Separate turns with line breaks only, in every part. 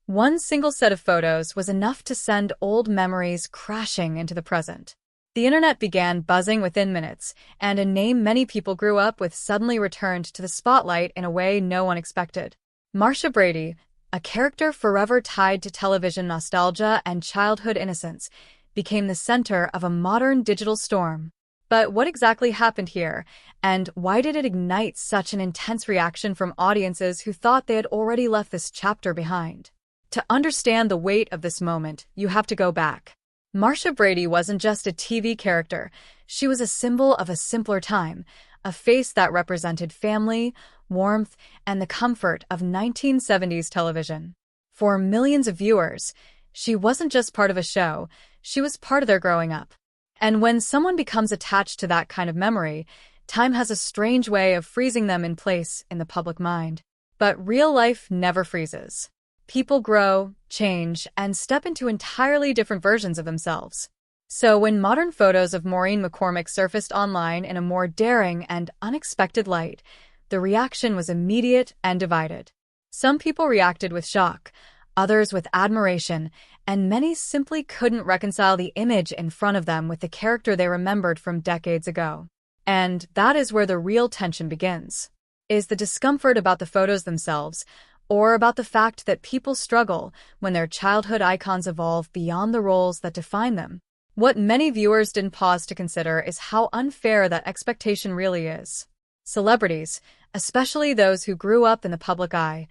One single set of photos was enough to send old memories crashing into the present. The internet began buzzing within minutes, and a name many people grew up with suddenly returned to the spotlight in a way no one expected. Marcia Brady, a character forever tied to television nostalgia and childhood innocence, became the center of a modern digital storm. But what exactly happened here, and why did it ignite such an intense reaction from audiences who thought they had already left this chapter behind? To understand the weight of this moment, you have to go back. Marcia Brady wasn't just a TV character. She was a symbol of a simpler time, a face that represented family, warmth, and the comfort of 1970s television. For millions of viewers, she wasn't just part of a show, she was part of their growing up. And when someone becomes attached to that kind of memory, time has a strange way of freezing them in place in the public mind. But real life never freezes. People grow, change, and step into entirely different versions of themselves. So when modern photos of Maureen McCormick surfaced online in a more daring and unexpected light, the reaction was immediate and divided. Some people reacted with shock, others with admiration, and many simply couldn't reconcile the image in front of them with the character they remembered from decades ago. And that is where the real tension begins. Is the discomfort about the photos themselves, or about the fact that people struggle when their childhood icons evolve beyond the roles that define them? What many viewers didn't pause to consider is how unfair that expectation really is. Celebrities, especially those who grew up in the public eye,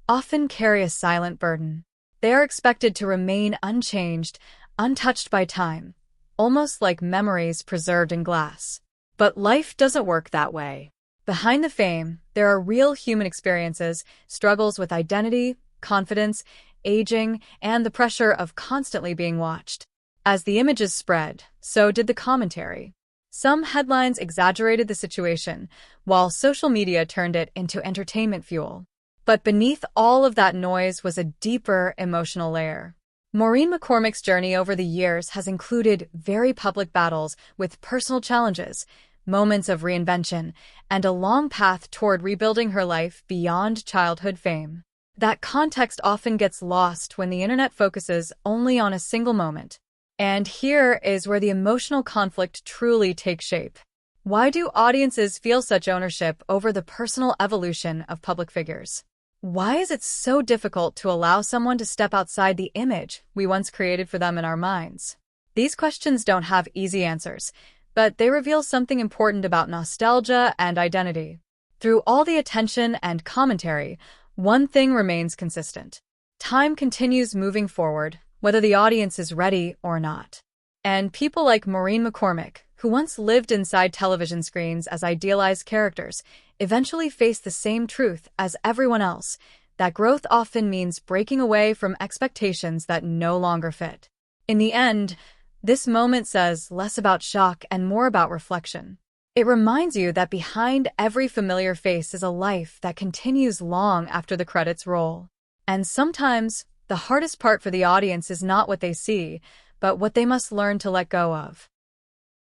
often carry a silent burden. They are expected to remain unchanged, untouched by time, almost like memories preserved in glass. But life doesn't work that way. Behind the fame, there are real human experiences, struggles with identity, confidence, aging, and the pressure of constantly being watched. As the images spread, so did the commentary. Some headlines exaggerated the situation, while social media turned it into entertainment fuel. But beneath all of that noise was a deeper emotional layer. Maureen McCormick's journey over the years has included very public battles with personal challenges, moments of reinvention, and a long path toward rebuilding her life beyond childhood fame. That context often gets lost when the internet focuses only on a single moment. And here is where the emotional conflict truly takes shape. Why do audiences feel such ownership over the personal evolution of public figures? Why is it so difficult to allow someone to step outside the image we once created for them in our minds? These questions don't have easy answers, but they reveal something important about nostalgia and identity. Through all the attention and commentary, one thing remains consistent. Time continues moving forward, whether the audience is ready or not. And people like Maureen McCormick, who once lived inside television screens as idealized characters, eventually face the same truth as everyone else, that growth often means breaking away from expectations that no longer fit. In the end, this moment says less about shock and more about reflection. It reminds you that behind every familiar face is a life that continues long after the credits roll. And sometimes, the hardest part for the audience is not what they see, but what they must learn to let go of.